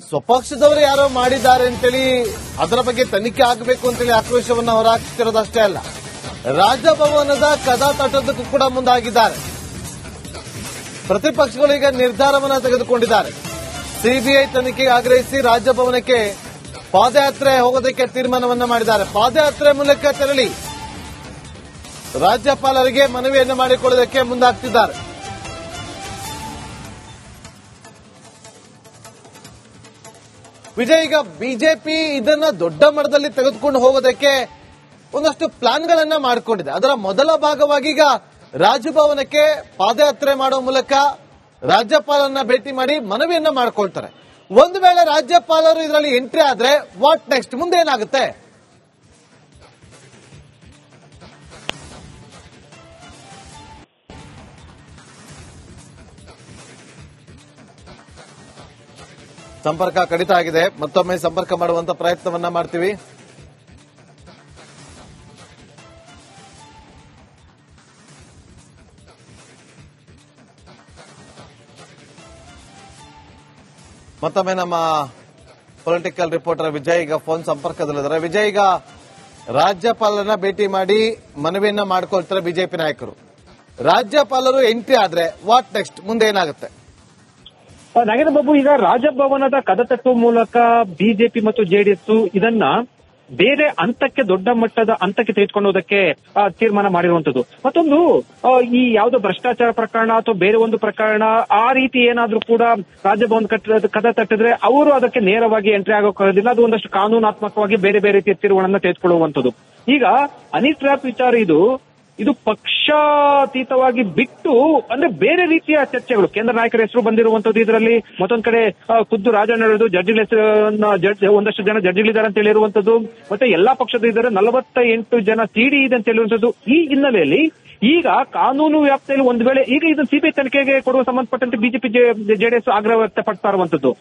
ಸ್ವಪಕ್ಷದವರು ಯಾರೋ ಮಾಡಿದ್ದಾರೆ ಅಂತೇಳಿ ಅದರ ಬಗ್ಗೆ ತನಿಖೆ ಆಗಬೇಕು ಅಂತೇಳಿ ಆಕ್ರೋಶವನ್ನು ಹೊರಹಾಕ್ತಿರೋದಷ್ಟೇ ಅಲ್ಲ, ರಾಜಭವನದ ಕದ ತಟ್ಟೋದಕ್ಕೂ ಕೂಡ ಮುಂದಾಗಿದ್ದಾರೆ. ಪ್ರತಿಪಕ್ಷಗಳು ಈಗ ನಿರ್ಧಾರವನ್ನ ತೆಗೆದುಕೊಂಡಿದ್ದಾರೆ. ಸಿಬಿಐ ತನಿಖೆಗೆ ಆಗ್ರಹಿಸಿ ರಾಜಭವನಕ್ಕೆ ಪಾದಯಾತ್ರೆ ಹೋಗೋದಕ್ಕೆ ತೀರ್ಮಾನವನ್ನ ಮಾಡಿದ್ದಾರೆ. ಪಾದಯಾತ್ರೆ ಮೂಲಕ ತೆರಳಿ ರಾಜ್ಯಪಾಲರಿಗೆ ಮನವಿಯನ್ನು ಮಾಡಿಕೊಳ್ಳೋದಕ್ಕೆ ಮುಂದಾಗ್ತಿದ್ದಾರೆ. ವಿಜಯ್, ಈಗ ಬಿಜೆಪಿ ಇದನ್ನ ದೊಡ್ಡ ಮಟ್ಟದಲ್ಲಿ ತೆಗೆದುಕೊಂಡು ಹೋಗೋದಕ್ಕೆ ಒಂದಷ್ಟು ಪ್ಲಾನ್ಗಳನ್ನ ಮಾಡಿಕೊಂಡಿದೆ. ಅದರ ಮೊದಲ ಭಾಗವಾಗಿ ಈಗ ರಾಜಭವನಕ್ಕೆ ಪಾದಯಾತ್ರೆ ಮಾಡೋ ಮೂಲಕ ರಾಜ್ಯಪಾಲರನ್ನ ಭೇಟಿ ಮಾಡಿ ಮನವಿಯನ್ನ ಮಾಡಿಕೊಳ್ತಾರೆ. ಒಂದು ವೇಳೆ ರಾಜ್ಯಪಾಲರು ಇದರಲ್ಲಿ ಎಂಟ್ರಿ ಆದ್ರೆ ವಾಟ್ ನೆಕ್ಸ್ಟ್, ಮುಂದೆ ಏನಾಗುತ್ತೆ? ಸಂಪರ್ಕ ಕಡಿತ ಆಗಿದೆ. ಮತ್ತೊಮ್ಮೆ ಸಂಪರ್ಕ ಮಾಡುವಂತ ಪ್ರಯತ್ನವನ್ನ ಮಾಡ್ತೀವಿ. ಮತ್ತೊಮ್ಮೆ ನಮ್ಮ ಪೊಲಿಟಿಕಲ್ ರಿಪೋರ್ಟರ್ ವಿಜಯ್ ಈಗ ಫೋನ್ ಸಂಪರ್ಕದಲ್ಲಿದ್ದಾರೆ. ವಿಜಯ್, ಈಗ ರಾಜ್ಯಪಾಲರನ್ನ ಭೇಟಿ ಮಾಡಿ ಮನವಿಯನ್ನ ಮಾಡ್ಕೊಳ್ತಾರೆ ಬಿಜೆಪಿ ನಾಯಕರು. ರಾಜ್ಯಪಾಲರು ಎಂಟ್ರಿ ಆದ್ರೆ ವಾಟ್ ನೆಕ್ಸ್ಟ್, ಮುಂದೆ ಏನಾಗುತ್ತೆ? ನಾಗೇಂದ್ರ ಬಾಬು, ಈಗ ರಾಜಭವನದ ಕದ ತಟ್ಟುವ ಮೂಲಕ ಬಿಜೆಪಿ ಮತ್ತು ಜೆಡಿಎಸ್ ಇದನ್ನ ಬೇರೆ ಹಂತಕ್ಕೆ, ದೊಡ್ಡ ಮಟ್ಟದ ಹಂತಕ್ಕೆ ತೆಗೆದುಕೊಳ್ಳುವುದಕ್ಕೆ ತೀರ್ಮಾನ ಮಾಡಿರುವಂತದ್ದು. ಮತ್ತೊಂದು, ಈ ಯಾವುದೋ ಭ್ರಷ್ಟಾಚಾರ ಪ್ರಕರಣ ಅಥವಾ ಬೇರೆ ಒಂದು ಪ್ರಕರಣ ಆ ರೀತಿ ಏನಾದ್ರೂ ಕೂಡ ರಾಜಭವನ ಕದ ತಟ್ಟಿದ್ರೆ ಅವರು ಅದಕ್ಕೆ ನೇರವಾಗಿ ಎಂಟ್ರಿ ಆಗೋಕ್ಕಾಗೋದಿಲ್ಲ. ಅದು ಒಂದಷ್ಟು ಕಾನೂನಾತ್ಮಕವಾಗಿ ಬೇರೆ ಬೇರೆ ರೀತಿಯ ತೀರ್ಮಾನವನ್ನು ತೆಗೆದುಕೊಳ್ಳುವಂತದ್ದು. ಈಗ ಹನಿ ಟ್ರ್ಯಾಪ್ ವಿಚಾರ ಇದು ಪಕ್ಷಾತೀತವಾಗಿ ಬಿಟ್ಟು ಅಂದ್ರೆ ಬೇರೆ ರೀತಿಯ ಚರ್ಚೆಗಳು, ಕೇಂದ್ರ ನಾಯಕರ ಹೆಸರು ಬಂದಿರುವಂತದ್ದು ಇದರಲ್ಲಿ. ಮತ್ತೊಂದ್ ಕಡೆ ಖುದ್ದು ರಾಜಣ್ಣ ಜಡ್ಜಿಗಳ ಹೆಸರು, ಒಂದಷ್ಟು ಜನ ಜಡ್ಜಿಗಳಿದ್ದಾರೆ ಅಂತ ಹೇಳಿರುವಂತದ್ದು. ಮತ್ತೆ ಎಲ್ಲಾ ಪಕ್ಷದ ಇದ್ದಾರೆ, 48 ಜನ ಸಿಡಿ ಇದೆ ಅಂತ ಹೇಳಿರುವಂತದ್ದು. ಈ ಹಿನ್ನೆಲೆಯಲ್ಲಿ ಈಗ ಕಾನೂನು ವ್ಯಾಪ್ತಿಯಲ್ಲಿ ಒಂದು ವೇಳೆ ಈಗ ಇದನ್ನು ಸಿಬಿಐ ತನಿಖೆಗೆ ಕೊಡುವ ಸಂಬಂಧಪಟ್ಟಂತೆ ಬಿಜೆಪಿ ಜೆಡಿಎಸ್ ಆಗ್ರಹ ವ್ಯಕ್ತಪಡ್ತಾ ಇರುವಂತದ್ದು.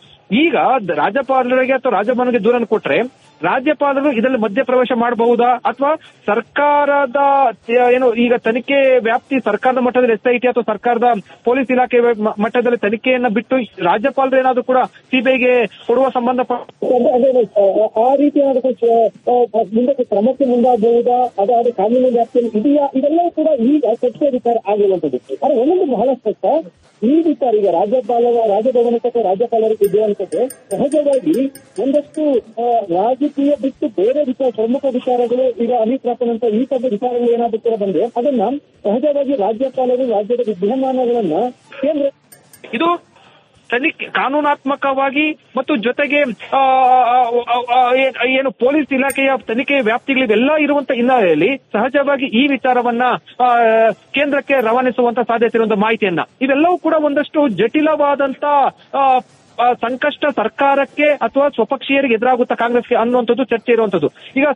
ಈಗ ರಾಜ್ಯಪಾಲರಿಗೆ ಅಥವಾ ರಾಜಭವನಕ್ಕೆ ದೂರನ್ನು ಕೊಟ್ರೆ ರಾಜ್ಯಪಾಲರು ಇದರಲ್ಲಿ ಮಧ್ಯಪ್ರವೇಶ ಮಾಡಬಹುದಾ, ಅಥವಾ ಸರ್ಕಾರದ ಈಗ ತನಿಖೆ ವ್ಯಾಪ್ತಿ ಸರ್ಕಾರದ ಮಟ್ಟದಲ್ಲಿ ಎಸ್ಐಟಿ ಅಥವಾ ಸರ್ಕಾರದ ಪೊಲೀಸ್ ಇಲಾಖೆ ಮಟ್ಟದಲ್ಲಿ ತನಿಖೆಯನ್ನ ಬಿಟ್ಟು ರಾಜ್ಯಪಾಲರು ಏನಾದ್ರೂ ಕೂಡ ಸಿಬಿಐಗೆ ಕೊಡುವ ಸಂಬಂಧ ಆ ರೀತಿ ಮುಂದಕ್ಕೆ ಕ್ರಮಕ್ಕೆ ಮುಂದಾಗಬಹುದಾ, ಅದಾದ ಕಾನೂನು ವ್ಯಾಪ್ತಿಯಲ್ಲಿ ಇದೆಯಾ, ಇದೆಲ್ಲವೂ ಕೂಡ ಈಗ ಚರ್ಚೆ ವಿಚಾರ ಆಗಿರುವಂತದ್ದು. ಆದ್ರೆ ಒಂದೊಂದು ಬಹಳ ಸ್ಪಷ್ಟ ಈ ವಿಚಾರ ಈಗ ರಾಜಭವನಕ್ಕೆ ಅಥವಾ ರಾಜ್ಯಪಾಲರಿಗೆ ಇರುವಂತದ್ದು ಸಹಜವಾಗಿ ಒಂದಷ್ಟು ರಾಜಕೀಯ ಬಿಟ್ಟು ಬೇರೆ ಪ್ರಮುಖ ವಿಚಾರಗಳು ಈಗ ಅನಿತ್ರಾಪನಂತ ಈ ಸಭೆ ವಿಚಾರಗಳು ಏನಾದರೂ ಕೂಡ ಬಂದ್ರೆ ಅದನ್ನ ಸಹಜವಾಗಿ ರಾಜ್ಯಪಾಲರು ರಾಜ್ಯದ ವಿದ್ಯಮಾನಗಳನ್ನ ಕೇಂದ್ರ ಇದು ತನಿಖೆ ಕಾನೂನಾತ್ಮಕವಾಗಿ ಮತ್ತು ಜೊತೆಗೆ ಏನು ಪೊಲೀಸ್ ಇಲಾಖೆಯ ತನಿಖೆ ವ್ಯಾಪ್ತಿಗಳಿವೆಲ್ಲ ಇರುವಂತ ಹಿನ್ನೆಲೆಯಲ್ಲಿ ಸಹಜವಾಗಿ ಈ ವಿಚಾರವನ್ನ ಕೇಂದ್ರಕ್ಕೆ ರವಾನಿಸುವಂತ ಸಾಧ್ಯತೆ ಇರುವಂತ ಮಾಹಿತಿಯನ್ನ ಇವೆಲ್ಲವೂ ಕೂಡ ಒಂದಷ್ಟು ಜಟಿಲವಾದಂತ ಸಂಕಷ್ಟ ಸರ್ಕಾರಕ್ಕೆ ಅಥವಾ ಸ್ವಪಕ್ಷೀಯರಿಗೆ ಎದುರಾಗುತ್ತಾ ಕಾಂಗ್ರೆಸ್ಗೆ ಅನ್ನುವಂಥದ್ದು ಚರ್ಚೆ ಇರುವಂತದ್ದು. ಈಗ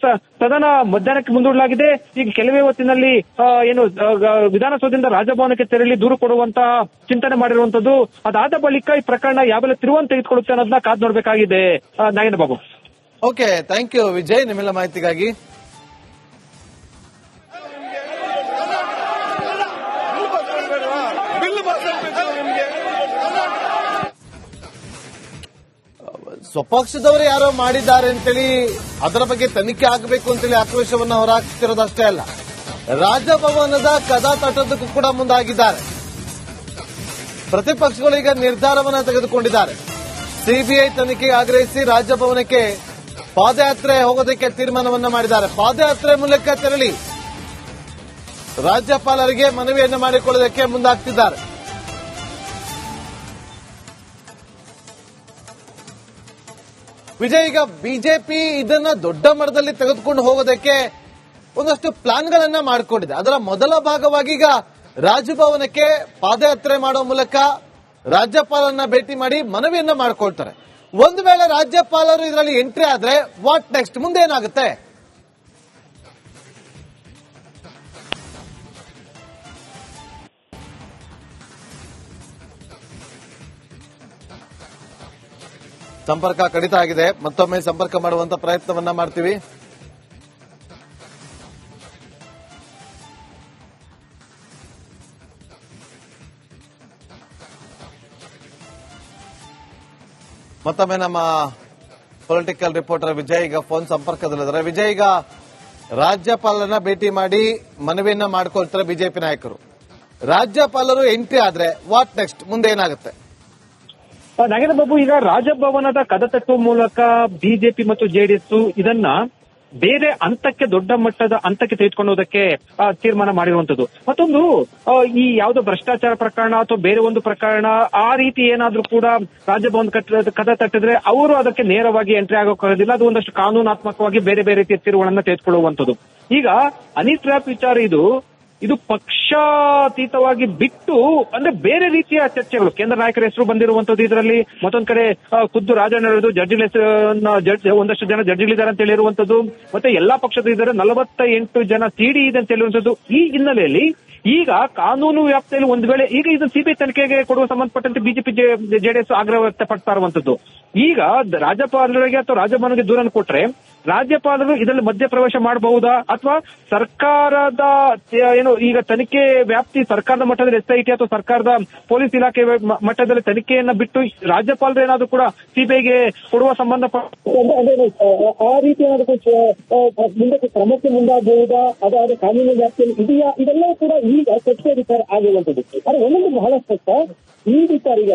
ಸದನ ಮಧ್ಯಾಹ್ನಕ್ಕೆ ಮುಂದೂಡಲಾಗಿದೆ. ಈಗ ಕೆಲವೇ ಹೊತ್ತಿನಲ್ಲಿ ಏನು ವಿಧಾನಸೌಧದಿಂದ ರಾಜಭವನಕ್ಕೆ ತೆರಳಿ ದೂರು ಕೊಡುವಂತಹ ಚಿಂತನೆ ಮಾಡಿರುವಂತದ್ದು. ಅದಾದ ಬಳಿಕ ಈ ಪ್ರಕರಣ ಯಾವೆಲ್ಲ ತಿರುವನ್ನು ತೆಗೆದುಕೊಳ್ಳುತ್ತೆ ಅನ್ನೋದನ್ನ ಕಾದು ನೋಡಬೇಕಾಗಿದೆ. Nagendra Babu. Okay, thank you Vijay ನಿಮ್ಮೆಲ್ಲ ಮಾಹಿತಿಗಾಗಿ. ಸ್ವಪಕ್ಷದವರು ಯಾರೋ ಮಾಡಿದ್ದಾರೆ ಅಂತೇಳಿ ಅದರ ಬಗ್ಗೆ ತನಿಖೆ ಆಗಬೇಕು ಅಂತೇಳಿ ಆಕ್ರೋಶವನ್ನು ಹೊರಹಾಕ್ತಿರೋದಷ್ಟೇ ಅಲ್ಲ, ರಾಜಭವನದ ಕದ ತಟ್ಟೋದಕ್ಕೂ ಕೂಡ ಮುಂದಾಗಿದ್ದಾರೆ. ಪ್ರತಿಪಕ್ಷಗಳು ಈಗ ನಿರ್ಧಾರವನ್ನ ತೆಗೆದುಕೊಂಡಿದ್ದಾರೆ. ಸಿಬಿಐ ತನಿಖೆಗೆ ಆಗ್ರಹಿಸಿ ರಾಜಭವನಕ್ಕೆ ಪಾದಯಾತ್ರೆ ಹೋಗೋದಕ್ಕೆ ತೀರ್ಮಾನವನ್ನ ಮಾಡಿದ್ದಾರೆ. ಪಾದಯಾತ್ರೆ ಮೂಲಕ ತೆರಳಿ ರಾಜ್ಯಪಾಲರಿಗೆ ಮನವಿಯನ್ನು ಮಾಡಿಕೊಳ್ಳೋದಕ್ಕೆ ಮುಂದಾಗ್ತಿದ್ದಾರೆ. ವಿಜಯ್, ಈಗ ಬಿಜೆಪಿ ಇದನ್ನ ದೊಡ್ಡ ಮಟ್ಟದಲ್ಲಿ ತೆಗೆದುಕೊಂಡು ಹೋಗೋದಕ್ಕೆ ಒಂದಷ್ಟು ಪ್ಲಾನ್ಗಳನ್ನ ಮಾಡಿಕೊಂಡಿದೆ. ಅದರ ಮೊದಲ ಭಾಗವಾಗಿ ಈಗ ರಾಜಭವನಕ್ಕೆ ಪಾದಯಾತ್ರೆ ಮಾಡೋ ಮೂಲಕ ರಾಜ್ಯಪಾಲರನ್ನ ಭೇಟಿ ಮಾಡಿ ಮನವಿಯನ್ನ ಮಾಡಿಕೊಳ್ತಾರೆ. ಒಂದು ವೇಳೆ ರಾಜ್ಯಪಾಲರು ಇದರಲ್ಲಿ ಎಂಟ್ರಿ ಆದ್ರೆ ವಾಟ್ ನೆಕ್ಸ್ಟ್, ಮುಂದೆ ಏನಾಗುತ್ತೆ? ಸಂಪರ್ಕ ಕಡಿತ ಆಗಿದೆ. ಮತ್ತೊಮ್ಮೆ ಸಂಪರ್ಕ ಮಾಡುವಂತ ಪ್ರಯತ್ನವನ್ನ ಮಾಡ್ತೀವಿ. ಮತ್ತೊಮ್ಮೆ ನಮ್ಮ ಪೊಲಿಟಿಕಲ್ ರಿಪೋರ್ಟರ್ ವಿಜಯ್ ಈಗ ಫೋನ್ ಸಂಪರ್ಕದಲ್ಲಿದ್ದಾರೆ. ವಿಜಯ್, ಈಗ ರಾಜ್ಯಪಾಲರನ್ನ ಭೇಟಿ ಮಾಡಿ ಮನವಿಯನ್ನ ಮಾಡ್ಕೊಳ್ತಾರೆ ಬಿಜೆಪಿ ನಾಯಕರು. ರಾಜ್ಯಪಾಲರು ಎಂಟ್ರಿ ಆದ್ರೆ ವಾಟ್ ನೆಕ್ಸ್ಟ್, ಮುಂದೆ ಏನಾಗುತ್ತೆ? ನಾಗೇಂದ್ರ ಬಾಬು, ಈಗ ರಾಜಭವನದ ಕದ ತಟ್ಟುವ ಮೂಲಕ ಬಿಜೆಪಿ ಮತ್ತು ಜೆಡಿಎಸ್ ಇದನ್ನ ಬೇರೆ ಹಂತಕ್ಕೆ, ದೊಡ್ಡ ಮಟ್ಟದ ಹಂತಕ್ಕೆ ತೆಗೆದುಕೊಳ್ಳುವುದಕ್ಕೆ ತೀರ್ಮಾನ ಮಾಡಿರುವಂತದ್ದು. ಮತ್ತೊಂದು, ಈ ಯಾವುದೋ ಭ್ರಷ್ಟಾಚಾರ ಪ್ರಕರಣ ಅಥವಾ ಬೇರೆ ಒಂದು ಪ್ರಕರಣ ಆ ರೀತಿ ಏನಾದ್ರೂ ಕೂಡ ರಾಜಭವನ ಕದ ತಟ್ಟಿದ್ರೆ ಅವರು ಅದಕ್ಕೆ ನೇರವಾಗಿ ಎಂಟ್ರಿ ಆಗೋಕ್ಕಾಗೋದಿಲ್ಲ. ಅದು ಒಂದಷ್ಟು ಕಾನೂನಾತ್ಮಕವಾಗಿ ಬೇರೆ ಬೇರೆ ರೀತಿಯ ತೀರ್ಮಾನಗಳನ್ನ ತೆಗೆದುಕೊಳ್ಳುವಂತದ್ದು. ಈಗ ಹನಿ ಟ್ರ್ಯಾಪ್ ವಿಚಾರ ಇದು ಪಕ್ಷಾತೀತವಾಗಿ ಬಿಟ್ಟು ಅಂದ್ರೆ ಬೇರೆ ರೀತಿಯ ಚರ್ಚೆಗಳು, ಕೇಂದ್ರ ನಾಯಕರ ಹೆಸರು ಬಂದಿರುವಂತದ್ದು ಇದರಲ್ಲಿ. ಮತ್ತೊಂದ್ ಕಡೆ ಖುದ್ದು ರಾಜಣ್ಣ ಒಂದಷ್ಟು ಜನ ಜಡ್ಜಿಗಳಿದ್ದಾರೆ ಅಂತ ಹೇಳಿರುವಂತದ್ದು. ಮತ್ತೆ ಎಲ್ಲಾ ಪಕ್ಷದ ಇದ್ದಾರೆ, 48 ಜನ ಸಿಡಿ ಇದೆ ಅಂತ ಹೇಳಿರುವಂತದ್ದು. ಈ ಹಿನ್ನೆಲೆಯಲ್ಲಿ ಈಗ ಕಾನೂನು ವ್ಯಾಪ್ತಿಯಲ್ಲಿ ಒಂದು ವೇಳೆ ಈಗ ಇದು ಸಿಬಿಐ ತನಿಖೆಗೆ ಕೊಡುವ ಸಂಬಂಧಪಟ್ಟಂತೆ ಬಿಜೆಪಿ ಜೆಡಿಎಸ್ ಆಗ್ರಹ ವ್ಯಕ್ತಪಡ್ತಾ ಇರುವಂತದ್ದು. ಈಗ ರಾಜ್ಯಪಾಲರಿಗೆ ಅಥವಾ ರಾಜಭವನಕ್ಕೆ ದೂರನ್ನು ಕೊಟ್ರೆ ರಾಜ್ಯಪಾಲರು ಇದರಲ್ಲಿ ಮಧ್ಯಪ್ರವೇಶ ಮಾಡಬಹುದಾ, ಅಥವಾ ಸರ್ಕಾರದ ಈಗ ತನಿಖೆ ವ್ಯಾಪ್ತಿ ಸರ್ಕಾರದ ಮಟ್ಟದಲ್ಲಿ ಎಸ್ಐಟಿ ಅಥವಾ ಸರ್ಕಾರದ ಪೊಲೀಸ್ ಇಲಾಖೆ ಮಟ್ಟದಲ್ಲಿ ತನಿಖೆಯನ್ನ ಬಿಟ್ಟು ರಾಜ್ಯಪಾಲರು ಏನಾದ್ರು ಕೂಡ ಸಿಬಿಐಗೆ ಕೊಡುವ ಸಂಬಂಧಪಟ್ಟ ಆ ರೀತಿ ಮುಂದಕ್ಕೆ ಕ್ರಮಕ್ಕೆ ಮುಂದಾಗಬಹುದಾ, ಅದಾದ ಕಾನೂನು ವ್ಯಾಪ್ತಿಯಲ್ಲಿ ಇದೆಯಾ, ಇದೆಲ್ಲವೂ ಕೂಡ ಈಗ ಚರ್ಚೆ ವಿಚಾರ ಆಗಿರುವಂತದ್ದು. ಆದರೆ ಒಂದೊಂದು ಬಹಳ ಸ್ಪಷ್ಟ, ಈ ವಿಚಾರ ಈಗ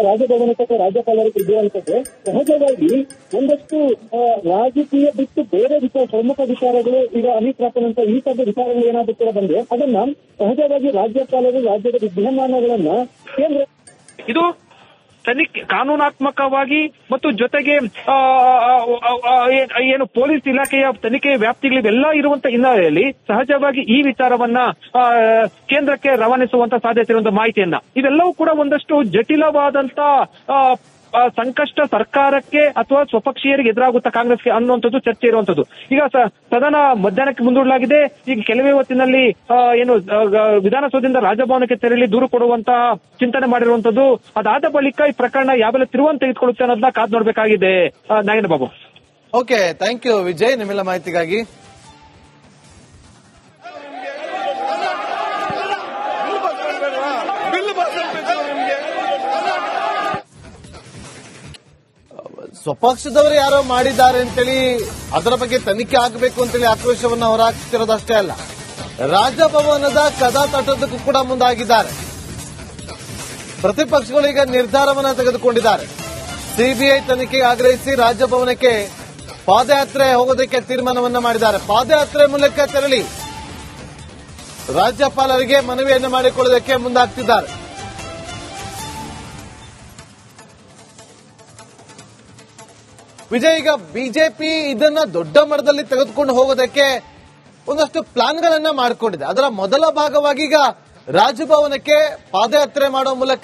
ರಾಜಭವನಕ್ಕೆ ಅಥವಾ ರಾಜ್ಯಪಾಲರಿಗೆ ಇರುವಂತದ್ದು ಸಹಜವಾಗಿ ಒಂದಷ್ಟು ರಾಜಕೀಯ ಬಿಟ್ಟು ಬೇರೆ ಪ್ರಮುಖ ವಿಚಾರಗಳು ಈಗ ಅನಿತ್ರಾಪನಂತ ಈ ಸಭೆ ವಿಚಾರಗಳು ಏನಾದರೂ ಕೂಡ ಬಂದ್ರೆ ಅದನ್ನ ಸಹಜವಾಗಿ ರಾಜ್ಯಪಾಲರು ರಾಜ್ಯದ ವಿದ್ಯಮಾನಗಳನ್ನ ಕೇಂದ್ರ ಇದು ತನಿಖೆ ಕಾನೂನಾತ್ಮಕವಾಗಿ ಮತ್ತು ಜೊತೆಗೆ ಏನು ಪೊಲೀಸ್ ಇಲಾಖೆಯ ತನಿಖೆಯ ವ್ಯಾಪ್ತಿಗಳಿವೆಲ್ಲ ಇರುವಂತ ಹಿನ್ನೆಲೆಯಲ್ಲಿ ಸಹಜವಾಗಿ ಈ ವಿಚಾರವನ್ನ ಕೇಂದ್ರಕ್ಕೆ ರವಾನಿಸುವಂತ ಸಾಧ್ಯತೆ ಇರುವಂತ ಮಾಹಿತಿಯನ್ನ ಇವೆಲ್ಲವೂ ಕೂಡ ಒಂದಷ್ಟು ಜಟಿಲವಾದಂತ ಸಂಕಷ್ಟ ಸರ್ಕಾರಕ್ಕೆ ಅಥವಾ ಸ್ವಪಕ್ಷೀಯರಿಗೆ ಎದುರಾಗುತ್ತಾ ಕಾಂಗ್ರೆಸ್ಗೆ ಅನ್ನುವಂಥದ್ದು ಚರ್ಚೆ ಇರುವಂತದ್ದು. ಈಗ ಸದನ ಮಧ್ಯಾಹ್ನಕ್ಕೆ ಮುಂದೂಡಲಾಗಿದೆ. ಈಗ ಕೆಲವೇ ಹೊತ್ತಿನಲ್ಲಿ ವಿಧಾನಸೌಧದಿಂದ ರಾಜಭವನಕ್ಕೆ ತೆರಳಿ ದೂರು ಕೊಡುವಂತಹ ಚಿಂತನೆ ಮಾಡಿರುವಂತದ್ದು. ಅದಾದ ಬಳಿಕ ಈ ಪ್ರಕರಣ ಯಾವೆಲ್ಲ ತಿರುವನ್ನು ತೆಗೆದುಕೊಳ್ಳುತ್ತೆ ಅನ್ನೋದನ್ನ ಕಾದು ನೋಡಬೇಕಾಗಿದೆ. Nagendra Babu. Okay, thank you Vijay, ನಿಮ್ಮೆಲ್ಲ ಮಾಹಿತಿಗಾಗಿ. ಸ್ವಪಕ್ಷದವರು ಯಾರೋ ಮಾಡಿದ್ದಾರೆ ಅಂತೇಳಿ ಅದರ ಬಗ್ಗೆ ತನಿಖೆ ಆಗಬೇಕು ಅಂತೇಳಿ ಆಕ್ರೋಶವನ್ನು ಹೊರಹಾಕ್ತಿರೋದಷ್ಟೇ ಅಲ್ಲ, ರಾಜಭವನದ ಕದ ತಟ್ಟೋದಕ್ಕೂ ಕೂಡ ಮುಂದಾಗಿದ್ದಾರೆ. ಪ್ರತಿಪಕ್ಷಗಳು ಈಗ ನಿರ್ಧಾರವನ್ನ ತೆಗೆದುಕೊಂಡಿದ್ದಾರೆ. ಸಿಬಿಐ ತನಿಖೆಗೆ ಆಗ್ರಹಿಸಿ ರಾಜಭವನಕ್ಕೆ ಪಾದಯಾತ್ರೆ ಹೋಗೋದಕ್ಕೆ ತೀರ್ಮಾನವನ್ನ ಮಾಡಿದ್ದಾರೆ. ಪಾದಯಾತ್ರೆ ಮೂಲಕ ತೆರಳಿ ರಾಜ್ಯಪಾಲರಿಗೆ ಮನವಿಯನ್ನು ಮಾಡಿಕೊಳ್ಳೋದಕ್ಕೆ ಮುಂದಾಗ್ತಿದ್ದಾರೆ. ವಿಜಯ್, ಈಗ ಬಿಜೆಪಿ ಇದನ್ನ ದೊಡ್ಡ ಮಟ್ಟದಲ್ಲಿ ತೆಗೆದುಕೊಂಡು ಹೋಗೋದಕ್ಕೆ ಒಂದಷ್ಟು ಪ್ಲಾನ್ಗಳನ್ನ ಮಾಡಿಕೊಂಡಿದೆ. ಅದರ ಮೊದಲ ಭಾಗವಾಗಿ ಈಗ ರಾಜಭವನಕ್ಕೆ ಪಾದಯಾತ್ರೆ ಮಾಡೋ ಮೂಲಕ